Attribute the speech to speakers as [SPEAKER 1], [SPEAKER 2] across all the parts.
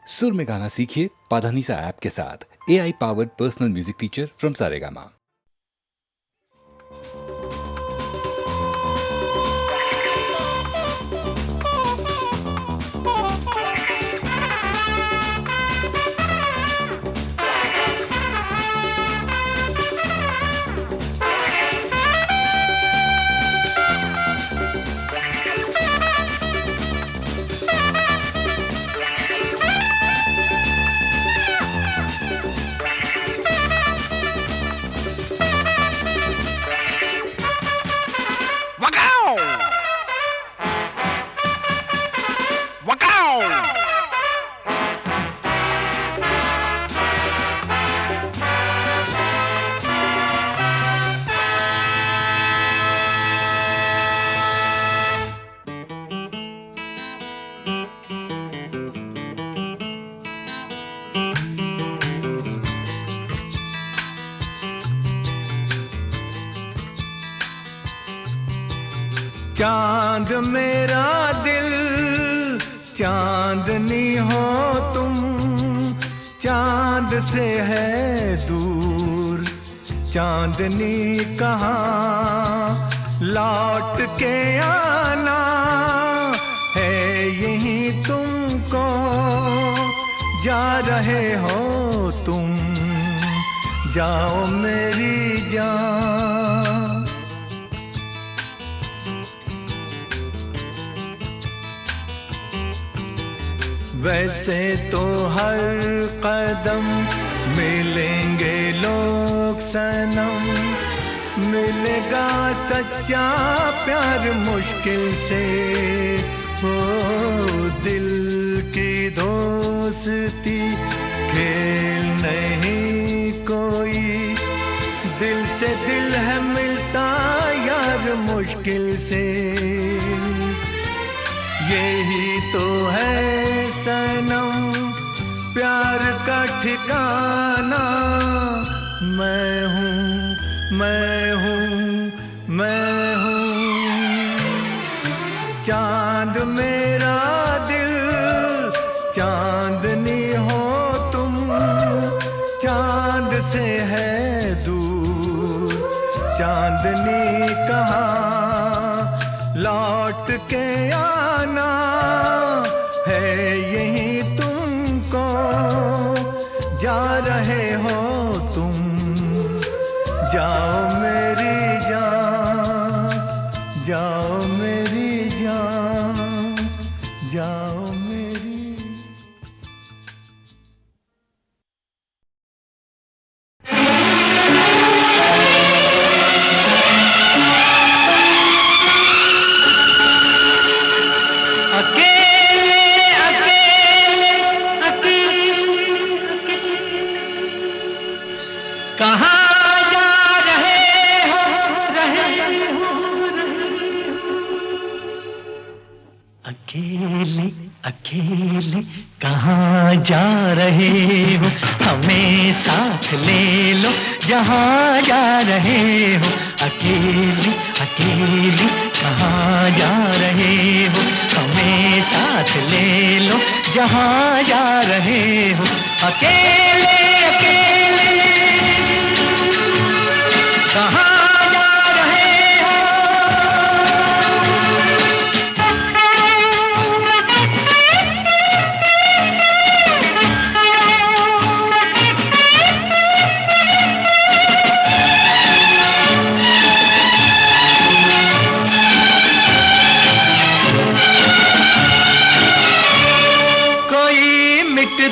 [SPEAKER 1] सुर में गाना सीखिए पाधानीसा ऐप के साथ। AI powered personal music teacher from Saregama.
[SPEAKER 2] चांद मेरा दिल चांदनी हो तुम, चांद से है दूर चांदनी कहाँ, लौट के आना है यहीं तुमको, जा रहे हो तुम, जाओ मेरी जान। वैसे तो हर कदम मिलेंगे लोग सनम, मिलेगा सच्चा प्यार मुश्किल से, हो दिल की दोस्ती खेल नहीं कोई, दिल से दिल है मिलता यार मुश्किल से, यही तो है सनम प्यार का ठिकाना। मैं हूँ मैं हूँ मैं हूँ चांद मेरा दिल चांदनी हो तुम, चांद से है दूर चांदनी कहाँ, लौट के आना है यहीं तुमको, जा रहे हो तुम, जाओ मेरी जान, जाओ मेरी जान, जाओ मेरी।
[SPEAKER 3] अकेले कहाँ जा रहे हो, हमें साथ ले लो जहाँ जा रहे हो। अकेले अकेले कहाँ जा रहे हो, हमें साथ ले लो जहाँ जा रहे हो। अकेले अकेले कहाँ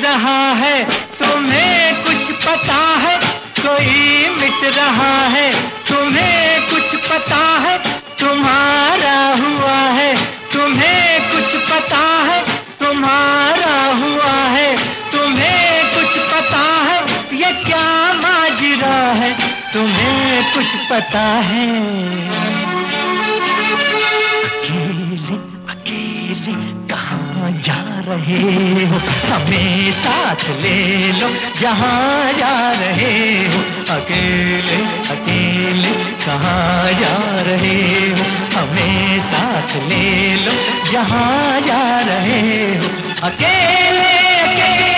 [SPEAKER 3] रहा है, तुम्हें कुछ पता है, कोई मिट रहा है, तुम्हें कुछ पता है, तुम्हारा हुआ है, तुम्हें कुछ पता है, तुम्हारा हुआ है, तुम्हें कुछ पता है, ये क्या माजरा है, तुम्हें कुछ पता है। अकेले अकेले कहाँ जा रहे हो, हमें साथ ले लो जहाँ जा रहे हो। अकेले अकेले कहाँ जा रहे हो, हमें साथ ले लो जहाँ जा रहे हो। अकेले अकेले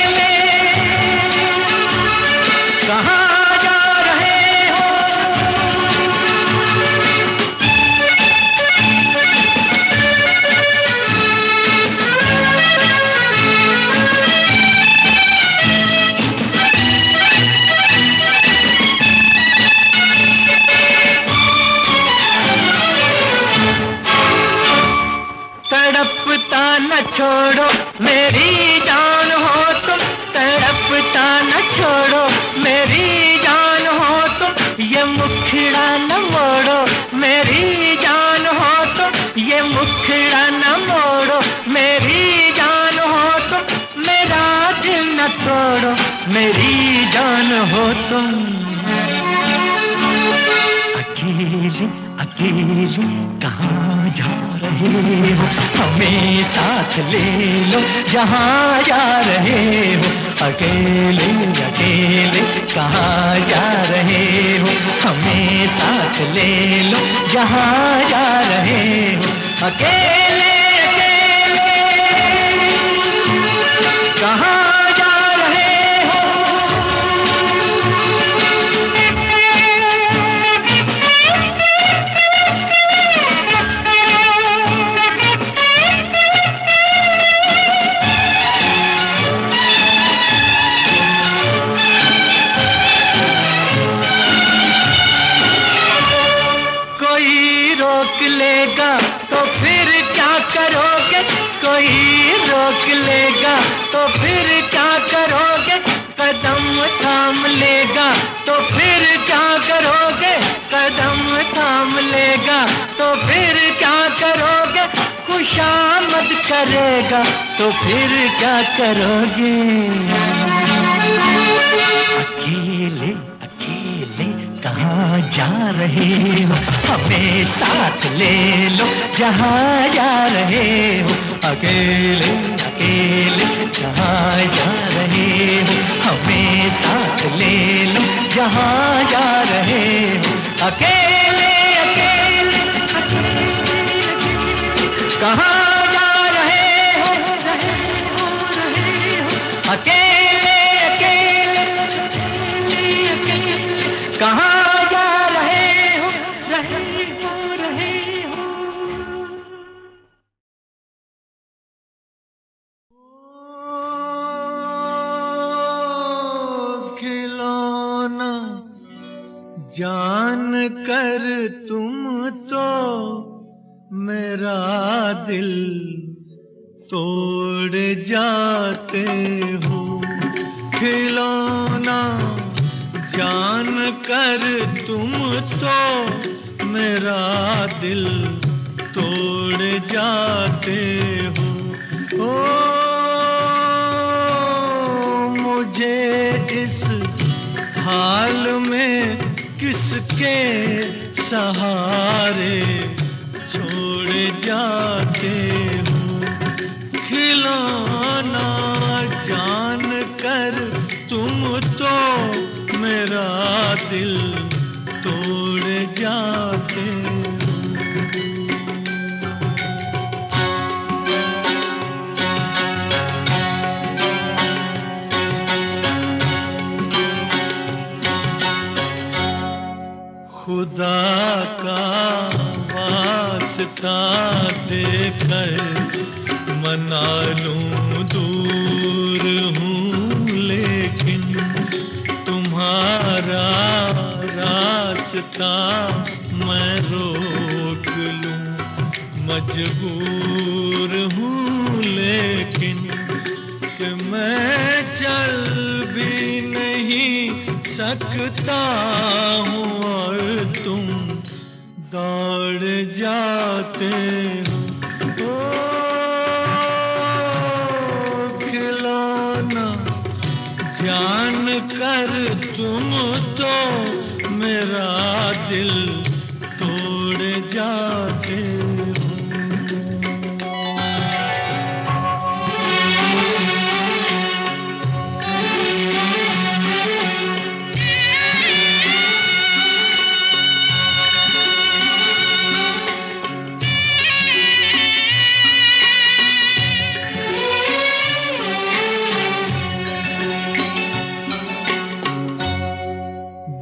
[SPEAKER 3] छोड़ो मेरी जान हो तुम, तड़पता न छोड़ो मेरी जान हो तुम, ये मुखड़ा न मोड़ो मेरी जान हो तुम, ये मुखड़ा न मोड़ो मेरी जान हो तुम, मेरा दिल न तोड़ो मेरी जान हो तुम। अकेले अकेले कहाँ जा रहे हो, हमें साथ ले लो जहाँ जा रहे हो। अकेले अकेले कहाँ जा रहे हो, हमें साथ ले लो जहाँ जा रहे हो। अकेले अकेले कहाँ लेगा तो फिर क्या करोगे, कोई रोक लेगा तो फिर क्या करोगे, कदम थाम लेगा तो फिर क्या करोगे, कदम थाम लेगा तो फिर क्या करोगे, खुशामद करेगा तो फिर क्या करोगे। अकेले अकेले कहाँ जा रहे हो, हमें साथ ले लो जहाँ जा रहे हो। अकेले अकेले कहाँ जा रहे हो, हमें साथ ले लो जहाँ जा रहे हो। अकेले अकेले कहाँ जा रहे हो, अकेले अकेले कहाँ जा रहे हो, रहे हो।
[SPEAKER 2] खिलौना जान कर तुम तो मेरा दिल तोड़ जाते हो। खिलौना जान कर तुम तो मेरा दिल तोड़ जाते हो। ओ मुझे इस हाल में किसके सहारे छोड़ जाते हो। खिलौना जान कर तुम तो मेरा दिल तोड़ जाते हो। खुदा का वास्ता देकर मना लूं दूर हूँ, लेकिन तुम्हारा रास्ता मैं रोक लूं मजबूर हूँ, लेकिन कि मैं चल भी नहीं सकता हूँ और तुम दौड़ जाते हो। खिलौना जान कर तुम तो मेरा दिल तोड़ जाते हो।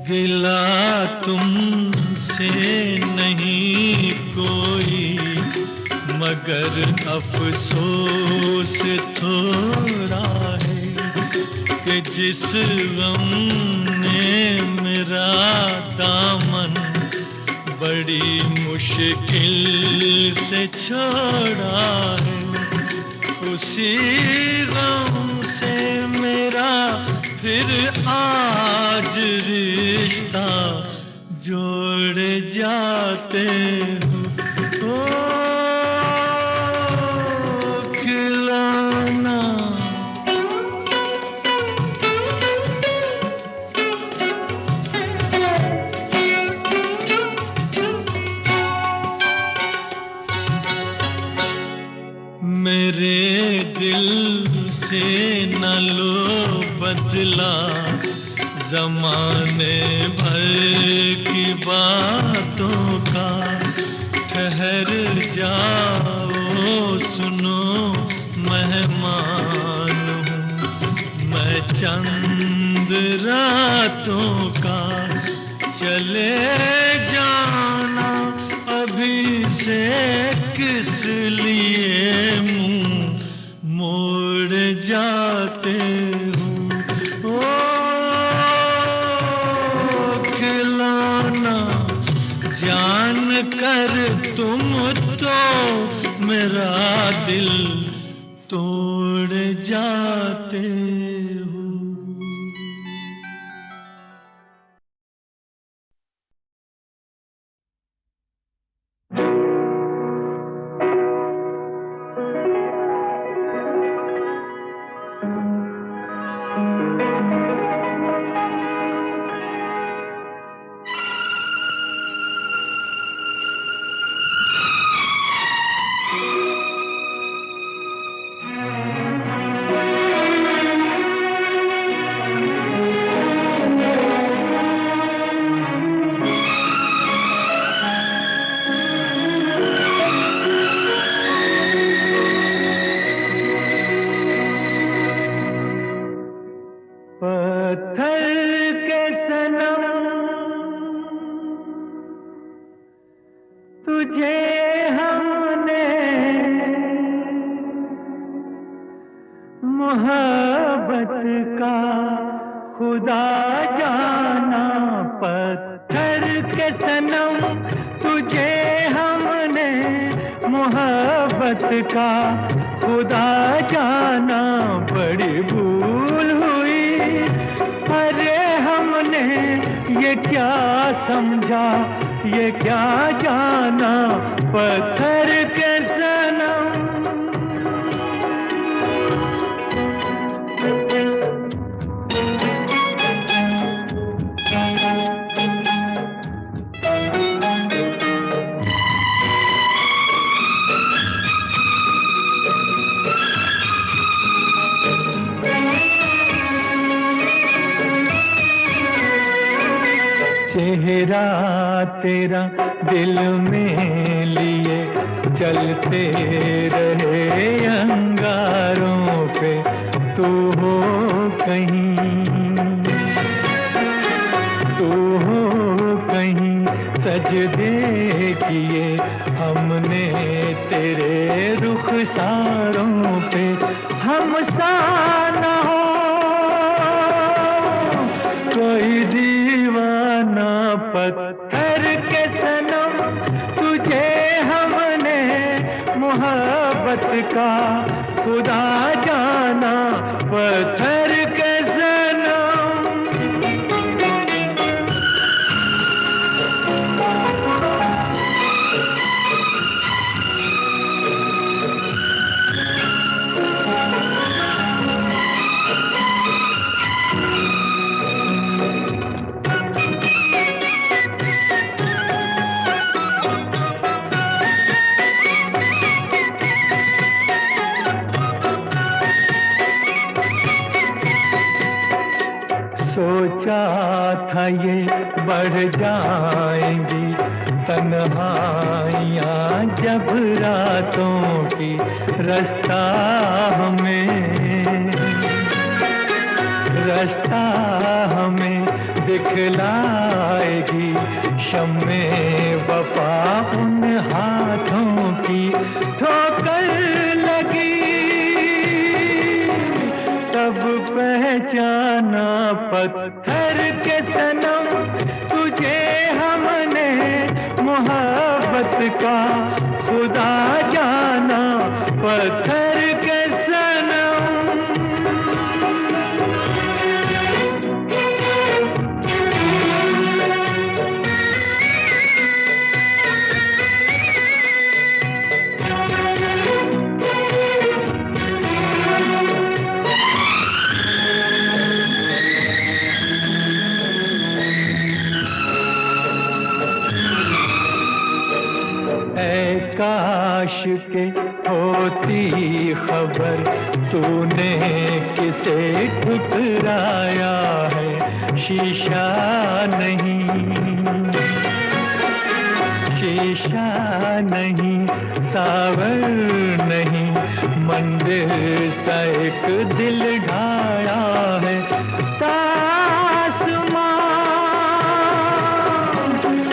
[SPEAKER 2] गिला तुमसे नहीं कोई मगर अफसोस थोड़ा है कि जिस गम ने मेरा दामन बड़ी मुश्किल से छोड़ा है। उसी गम से मेरा फिर आज रिश्ता जोड़ जाते हो खिलौना। मेरे दिल से न लो बदला जमाने भर की बातों का। ठहर जाओ सुनो मेहमान हूँ मैं चंद रातों का। चले जाना अभी से किस लिए मुंह मोड़ जाते हो ओ खिलौना। जान कर तुम तो मेरा दिल तोड़ जाते हो।
[SPEAKER 3] चेहरा तेरा दिल में लिए चलते रहे अंगारों पे तू हो कहीं सजदे किए हमने तेरे रुखसारों पे। हम सा न हो कोई दीवाना पत्थर के सनम तुझे हमने मोहब्बत का खुदा जाना पत्थर के सनम। सोचा था ये बढ़ जाएंगी तन्हाइयाँ जब रातों की रास्ता हमें दिखलाएगी शम्मे वफा उन हाथों की। ठोकर लगी तब पहचाना पत्थर के सनम तुझे हमने मोहब्बत का खुदा जाना पत्थर के के होती खबर, तूने किसे ठुकराया है। शीशा नहीं, शीशा नहीं, सावर नहीं, मंदिर सा एक दिल ढाया है। आसमां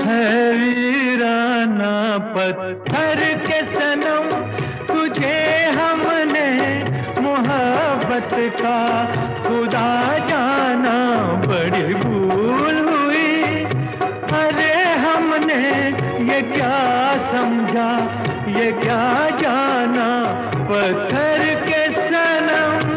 [SPEAKER 3] है वीराना पत्थर के सनम, तुझे हमने मोहब्बत का खुदा जाना, बड़ी भूल हुई। अरे हमने ये क्या समझा, ये क्या जाना, पत्थर के सनम।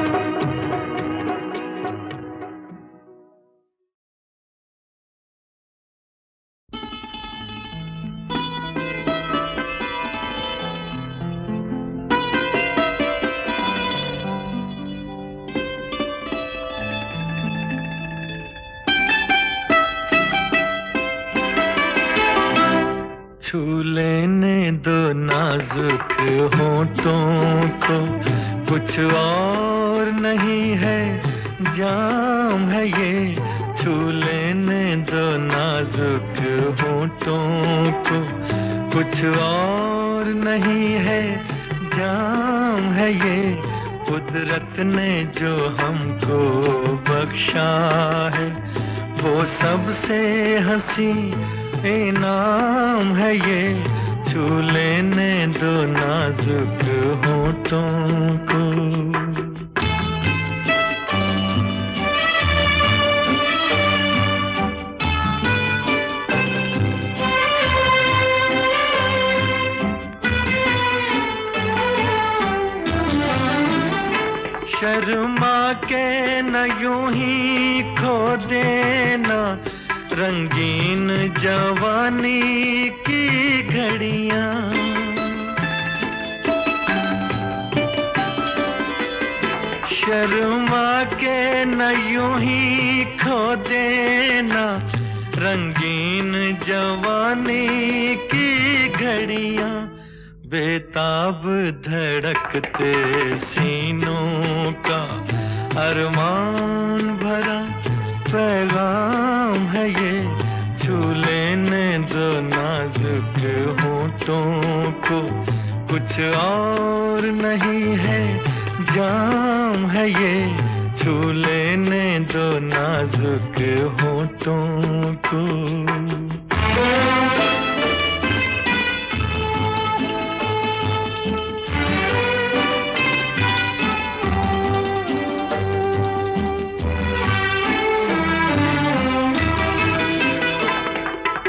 [SPEAKER 3] छू लेने दो नाजुक होठों को, कुछ और नहीं है जाम है ये। छू लेने दो नाजुक होठों को, कुछ और नहीं है जाम है ये। कुदरत ने जो हमको बख्शा है, वो सबसे हंसी इनाम है ये। छू लेने दो नाजुक होठों को। शर्मा के न यूं ही खो देना रंगीन जवानी की घड़ियां। शर्मा के न यूं ही खो देना रंगीन जवानी की घड़ियां। बेताब धड़कते सीनों का अरमान भरा पैगाम है ये। छू लेने दो नाजुक होठों को, कुछ और नहीं है जाम है ये। छू लेने दो नाजुक होठों को।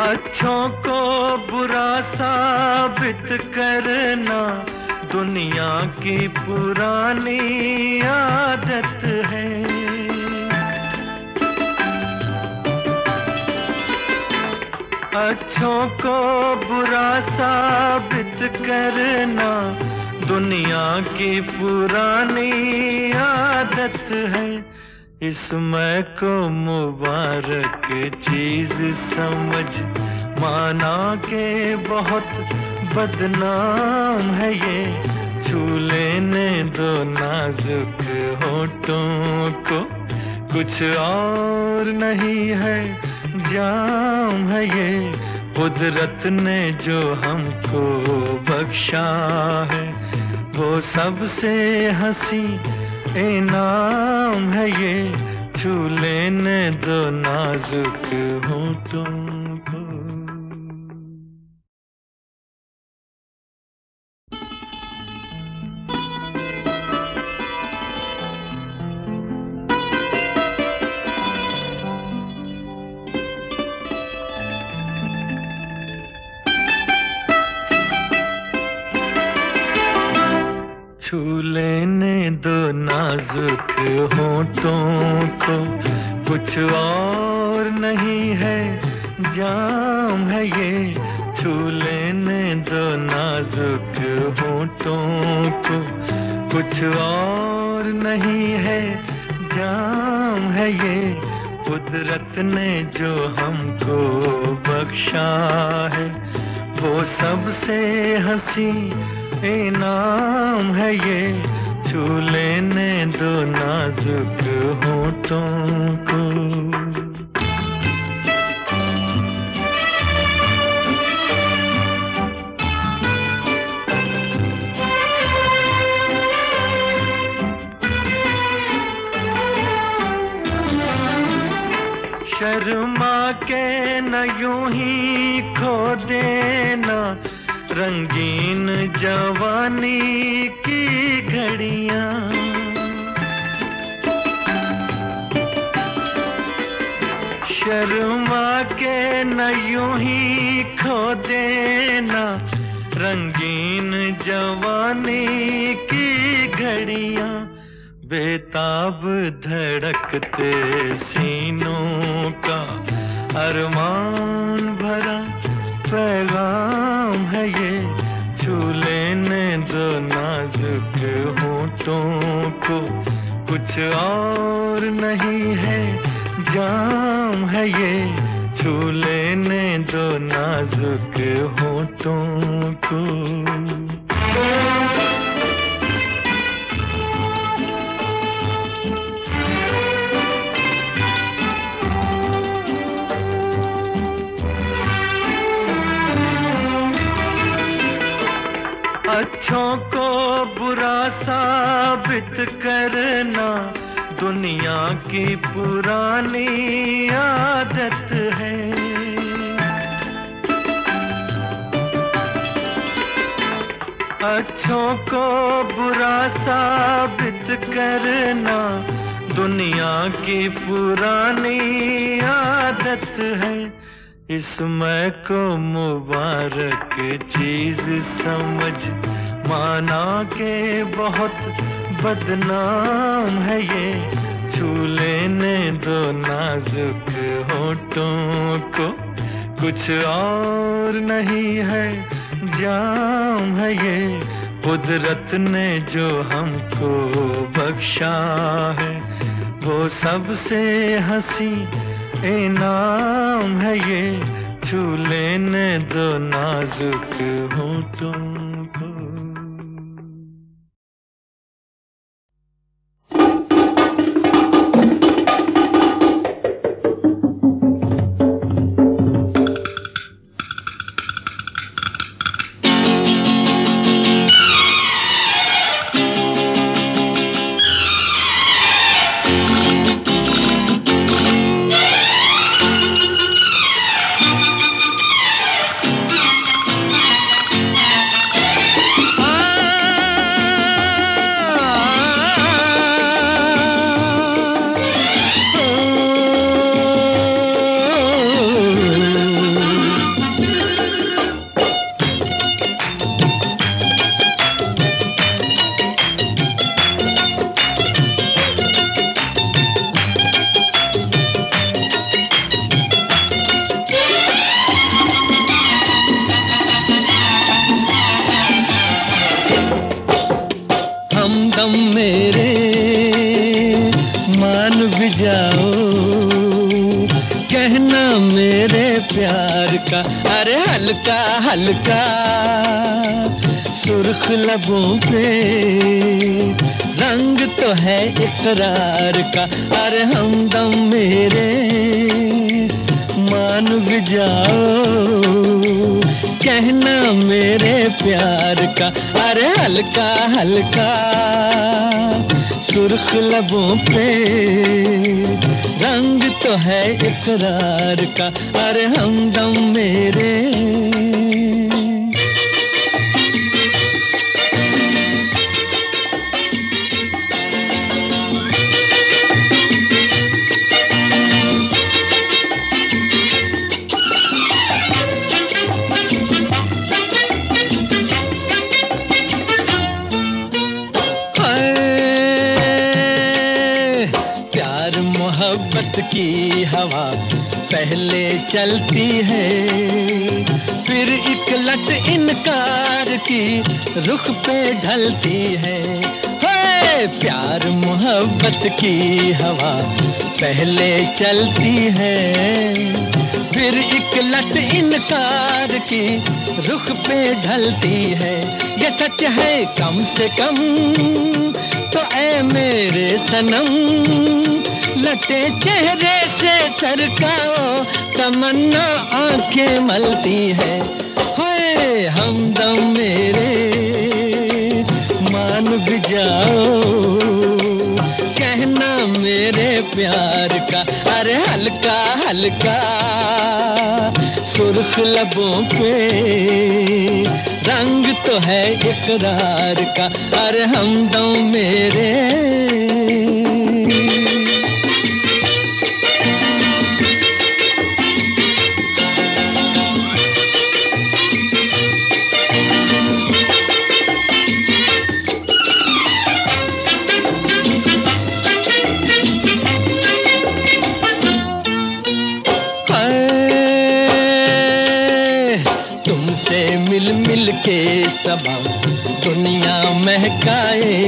[SPEAKER 3] अच्छों को बुरा साबित करना दुनिया की पुरानी आदत है। अच्छों को बुरा साबित करना दुनिया की पुरानी आदत है। इसमें को मुबारक चीज समझ माना के बहुत बदनाम है ये। छू लेने दो नाजुक होठों को, कुछ और नहीं है जाम है ये। कुदरत ने जो हमको बख्शा है, वो सबसे हंसी इनाम है ये। छू लेने दो नाजुक होठों को। छू लेने दो नाजुक होठों को, कुछ और नहीं है जाम है ये। छू लेने दो नाजुक होठों को, कुछ और नहीं है जाम है ये। कुदरत ने जो हमको बख्शा है, वो सबसे हंसी इनाम है ये, छू लेने दो नाजुक होठों को। शर्मा के न यूं ही खो देना रंगीन जवानी की घड़ियां। शर्मा के न यूं ही खो देना रंगीन जवानी की घड़ियां। बेताब धड़कते सीनों का अरमान भरा पैगाम है ये, छू लेने दो नाजुक होठों को। कुछ और नहीं है, जाम है ये, छू लेने दो नाजुक होठों को। अच्छों को बुरा साबित करना दुनिया की पुरानी आदत है। अच्छों को बुरा साबित करना दुनिया की पुरानी आदत है। इसमें को मुबारक चीज समझ माना के बहुत बदनाम है ये, छू लेने दो नाजुक होठों को। कुछ और नहीं है, जाम है ये, कुदरत ने जो हमको बख्शा है वो सबसे हंसी इनाम है ये, छू लेने दो नाजुक होठों को। अरे हल्का हल्का सुर्ख लबों पे रंग तो है इकरार का। अरे हमदम मेरे मान भी जाओ, कहना मेरे प्यार का। अरे हल्का हल्का सुर्ख लबों पे रंग तो है इकरार का। अरे हमदम मेरे की हवा पहले चलती है, फिर एक लट इनकार की रुख पे ढलती है। प्यार मोहब्बत की हवा पहले चलती है, फिर एक लट इनकार की रुख पे ढलती है। ये सच है कम से कम तो ऐ मेरे सनम, लटे चेहरे से सरकाओ तमन्ना आंखें मलती है। होए हमदम मेरे मान भी जाओ, कहना मेरे प्यार का अरे हल्का हल्का सुर्ख लबों पे रंग तो है इकरार का, अरे हमदम मेरे। मिल मिल के सबा दुनिया महकाए,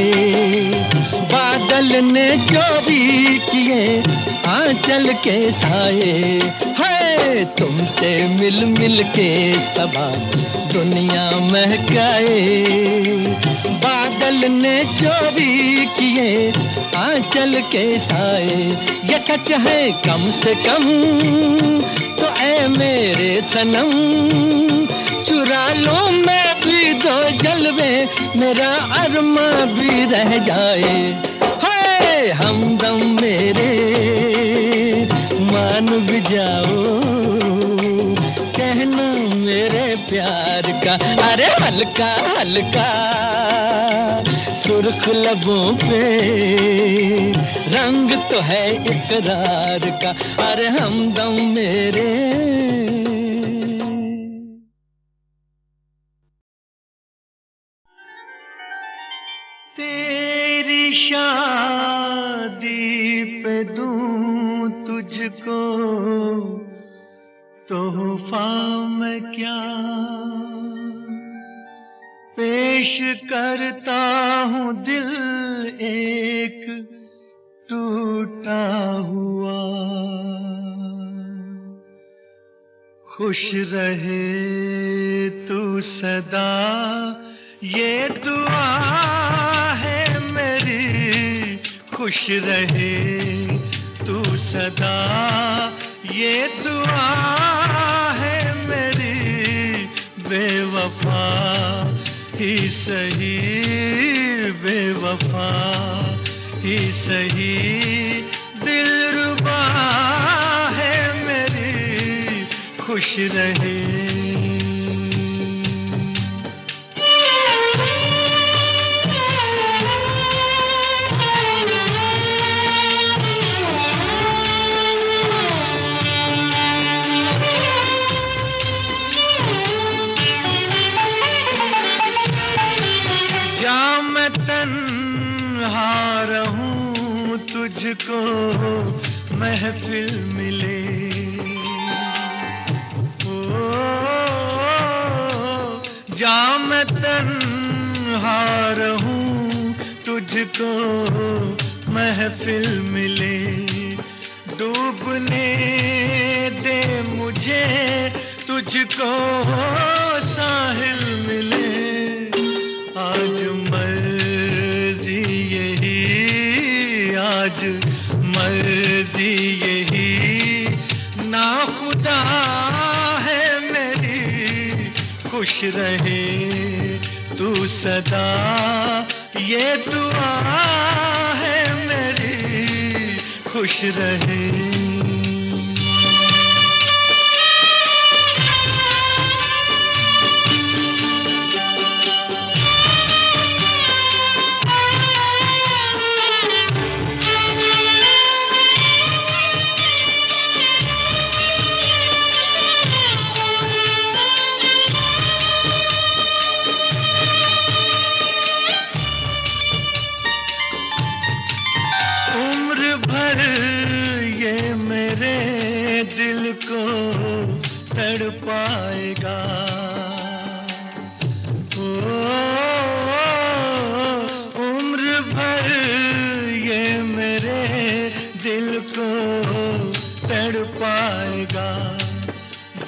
[SPEAKER 3] बादल ने जो भी किए आंचल के साए। है तुमसे मिल मिल के सबा दुनिया महकाए, बादल ने जो भी किए आंचल के साए। ये सच है कम से कम तो ऐ मेरे सनम, चुरा लो मैं भी दो जलवे मेरा अरमा भी रह जाए। हाय हमदम मेरे मान भी जाओ, कहना मेरे प्यार का अरे हल्का हल्का सुर्ख लबों पे रंग तो है इकरार का, अरे हमदम मेरे।
[SPEAKER 2] तेरी शादी पे दूं तुझको तोहफा मैं क्या, पेश करता हूँ दिल एक टूटा हुआ। खुश रहे तू सदा ये दुआ है मेरी, खुश रहे तू सदा ये दुआ है मेरी। बेवफा ही सही, बेवफा ही सही, दिलरुबा है मेरी, खुश रहे। तुझको महफिल मिले, ओ जा मैं तन्हा रहूं तुझको महफिल मिले। डूबने दे मुझे तुझको साहिल मिले। आज मर्जी यही, आज मर्जी यही, ना खुदा है मेरी, खुश रहे तू सदा ये दुआ है मेरी, खुश रहे। पाएगा ओ उम्र भर ये मेरे दिल को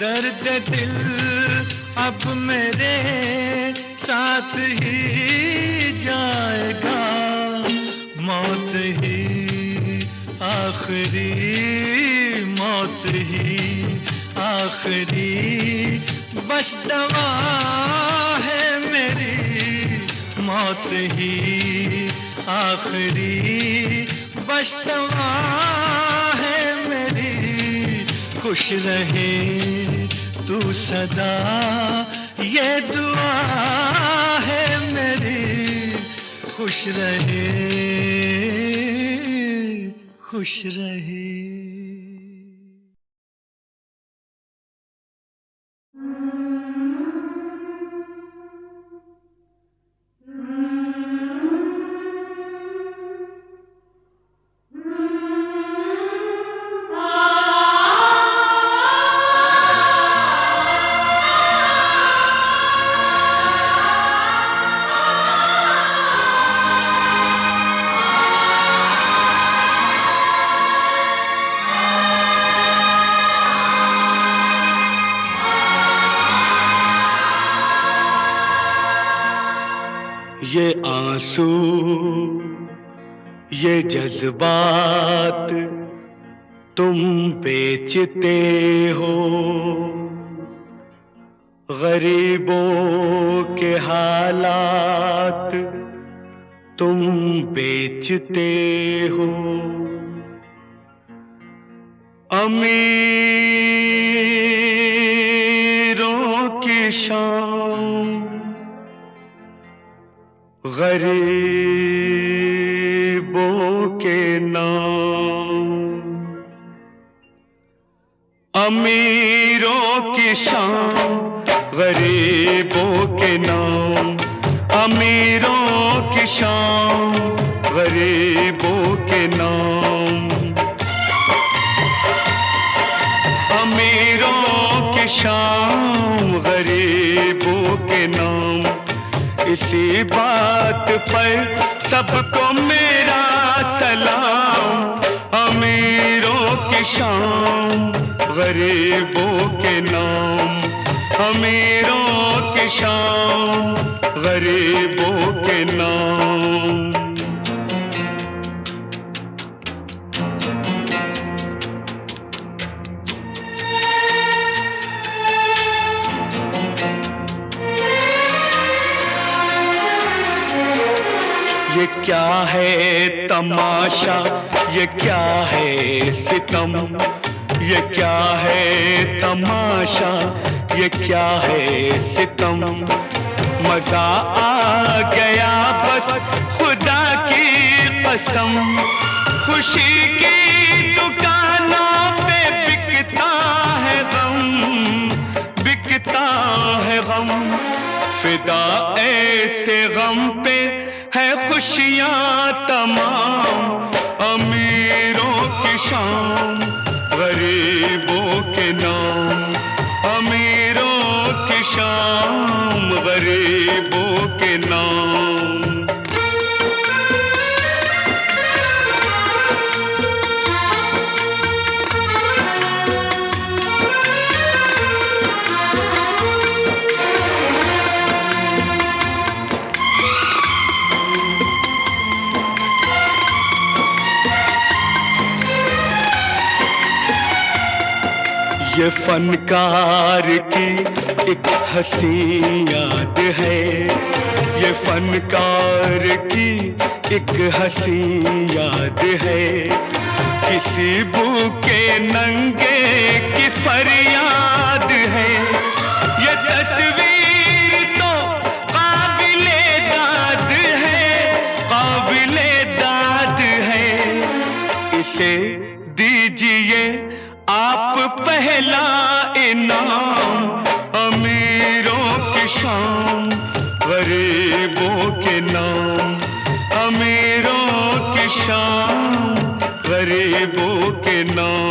[SPEAKER 2] दर्द दिल अब मेरे साथ ही जाएगा, मौत ही आखिरी, मौत ही आखिरी बस दवा है मेरी, मौत ही आखिरी बस दवा है मेरी। खुश रहे तू सदा ये दुआ है मेरी, खुश रहे, खुश रहे। ये आंसू, ये जज्बात तुम बेचते हो, गरीबों के हालात तुम बेचते हो, अमीरों की शान गरीबों के नाम, अमीरों की शान गरीबों के नाम, अमीरों की शान गरीबों के नाम, अमीरों की शान गरीबों के नाम। इसी बात पर सबको मेरा सलाम, अमीरों की शान गरीबों के नाम, अमीरों की शान गरीबों के नाम। ये क्या है तमाशा, ये क्या है सितम, ये क्या है तमाशा, ये क्या है सितम। मजा आ गया बस खुदा की कसम, खुशी की दुकानों पे बिकता है गम, बिकता है गम। फिदा ऐसे गम पे है खुशियाँ तमाम, अमीरों की शान गरीबों के नाम, अमीरों की शान गरीबों के नाम। ये फनकार की एक हंसी याद है, ये फनकार की एक हंसी याद है। किसी भूखे नंगे की फरियाद है, ये तस्वीर तो काबिले दाद है, काबिले दाद है। इसे दीजिए आप पहला इनाम, अमीरों की शान गरीबों के नाम, अमीरों की शान गरीबों के नाम।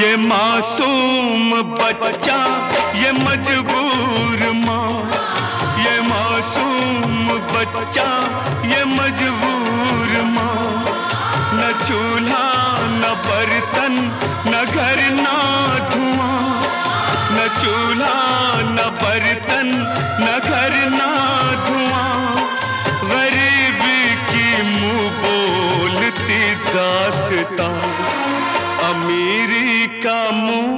[SPEAKER 2] ये मासूम बच्चा, ये मजबूर माँ, ये मासूम बच्चा, ये मजबूर माँ। न चूल्हा न बर्तन, न घर न धुआं, न चूल्हा न बर्तन, न घर न धुआं। गरीबी की मुंह बोलती दास्तां, अमीरी का मुंह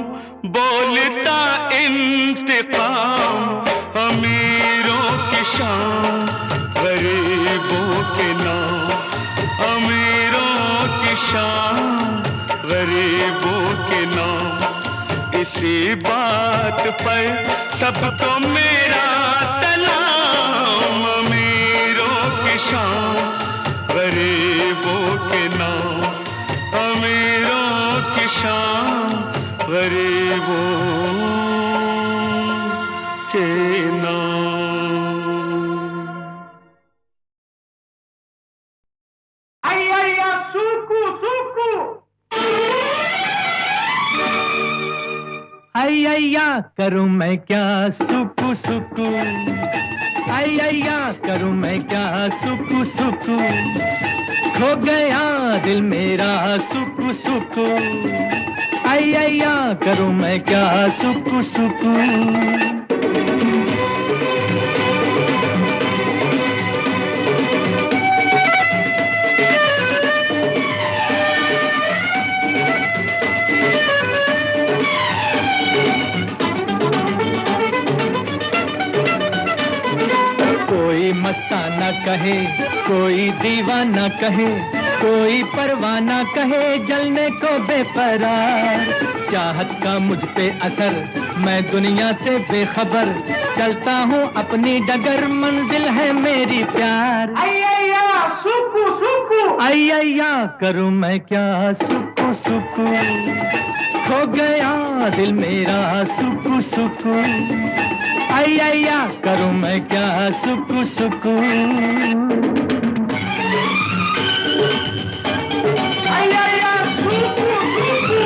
[SPEAKER 2] बोलता इंतकाम। अमीरों की शान, गरीबों के नाम, अमीरों की शान, गरीबों के नाम। इसी बात पर सबको मेरा सलाम। अमीरों की शान, गरीबों के नाम, अमीरों की शान, गरीबों के नाम।
[SPEAKER 3] अय्या सुकु सुकु, अय्या करूं मैं क्या सुकु सुकु, अय्या करूं मैं क्या सुकु सुकु। खो गया दिल मेरा सुकु सुकु, अय्या करूं मैं क्या सुकु सुकु। कोई मस्ताना कहे, कोई दीवाना कहे, कोई परवाना कहे, जलने को बेपरार। चाहत का मुझ पे असर, मैं दुनिया से बेखबर, चलता हूँ अपनी डगर, मंजिल है मेरी प्यार। अय्या सुकु सुकु, अय्या करूँ मैं क्या सुकु सुकु। खो गया दिल मेरा सुकु सुकु, अय्या करूं मैं क्या सुकु सुकु। अय्या सुकु सुकु,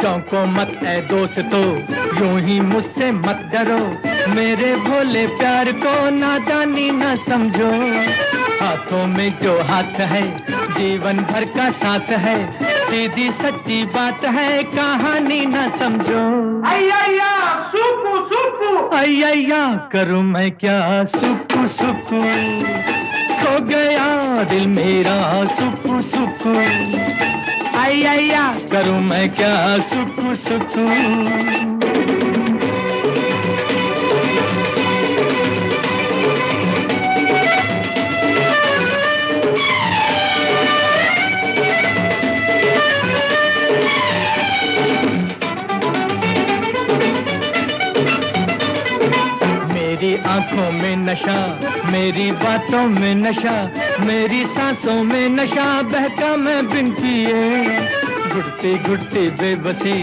[SPEAKER 3] चौंको मत ऐ दोस्तों, यूं ही मुझसे मत डरो, मेरे भोले प्यार को नादानी न समझो। हाथों में जो हाथ है, जीवन भर का साथ है, सीधी सच्ची बात है, कहानी न समझो। अय्या सुकु सुकु, अय्या करूं मैं क्या सुकु सुकु। खो गया दिल मेरा सुकु सुकु, अय्या करूं मैं क्या सुकु सुकु। मेरी आंखों में नशा, मेरी बातों में नशा, मेरी सांसों में नशा, बहका मैं बिन पिए। घुटती घुटती बेबसी,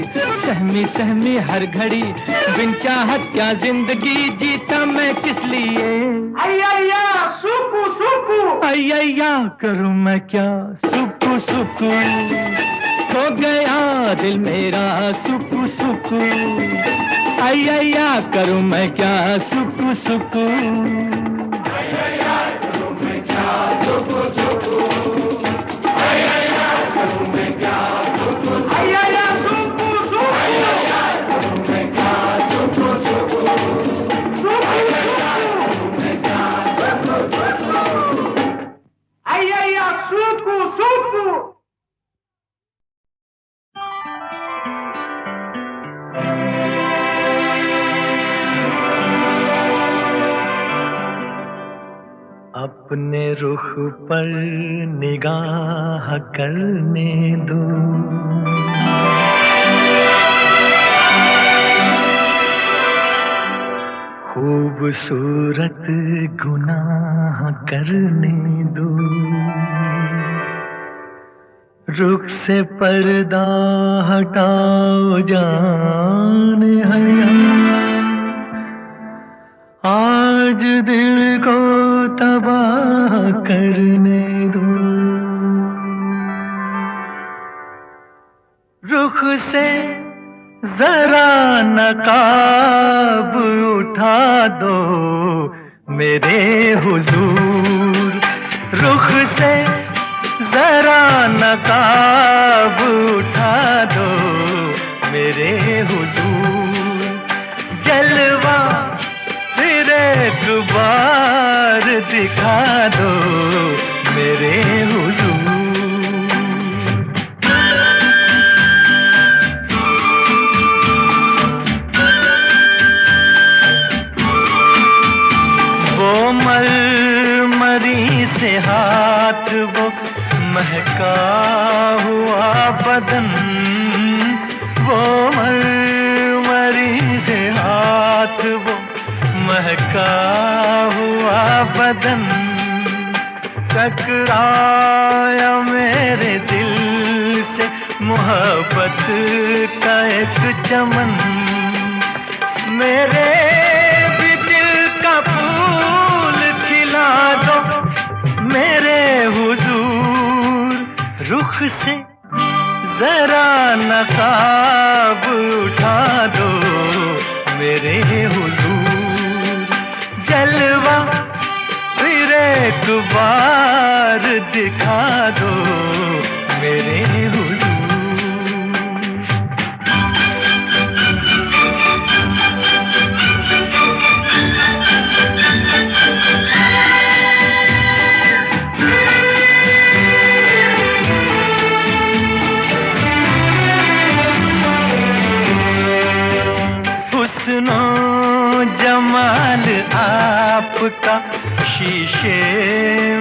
[SPEAKER 3] सहमी सहमी हर घड़ी, बिन चाहत क्या जिंदगी जीता मैं किस लिए। अय्या सुकु सुकु, अय्या करूं मैं क्या सुकु सुकु। खो गया दिल मेरा सुकु सुकु, अय्या करूं मैं क्या सुकु सुकु। अय्या करूं मैं क्या सुकु सुकु, अय्या करूं मैं क्या सुकु सुकु, अय्या सुकु सुकु, अय्या करूं मैं क्या सुकु सुकु, अय्या करूं मैं क्या सुकु सुकु, अय्या सुकु सुकु। अपने रुख पर निगाह करने दो, खूबसूरत गुनाह करने दो। रुख से पर्दा हटाओ जान हया, आज दिल को तबाह करने दो। रुख से जरा नकाब उठा दो मेरे हुजूर, रुख से जरा नकाब उठा दो मेरे हुजूर। जलवा फिर एक बार दिखा दो मेरे हुजूर। वो मरमरी से हाथ, वो महका हुआ बदन, वो मरमरी से हाथ, वो महका हुआ बदन, टकराया मेरे दिल से मोहब्बत का एक चमन। मेरे भी दिल का फूल खिला दो मेरे हुजूर, रुख से जरा नकाब उठा दो मेरे हुजूर। जलवा फिर एक बार दिखा दो मेरे हुजूर। हुस्नो जमाल आपका शीशे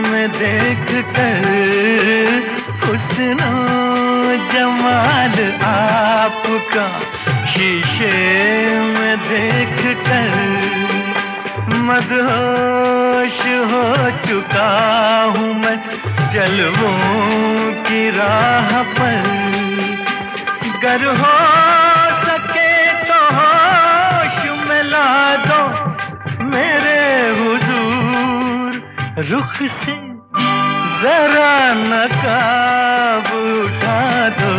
[SPEAKER 3] में देख कर, हुस्नो जमाल आपका शीशे में देख कर, मदहोश हो चुका हूँ मैं जलवों की राह पर। गर हो सके तो होश में ला दो मेरे हुजूर, रुख से जरा नकाब उठा दो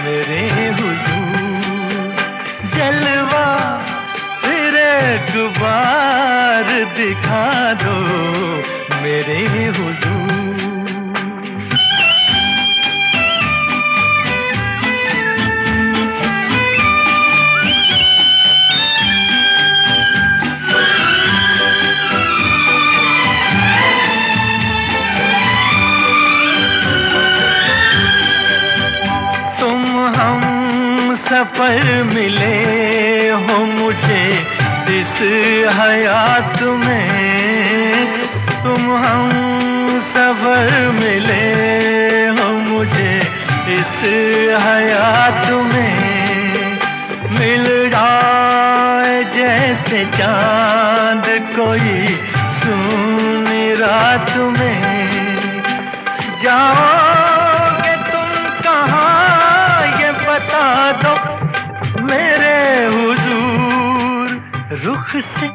[SPEAKER 3] मेरे हुजूर। जलवा फिर एक बार दिखा दो मेरे हुजूर। सफर मिले हो मुझे इस हयात में, तुम हम सफर मिले हो मुझे इस हयात में। मिल जाए जैसे चांद कोई सुनी रात में, जाओगे तुम कहाँ ये बता दो मेरे हुजूर, रुख से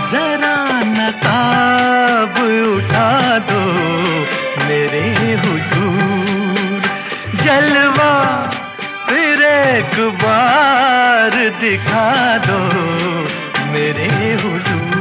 [SPEAKER 3] जरा नकाब उठा दो मेरे हुजूर। जलवा फिर एक बार दिखा दो मेरे हुजूर।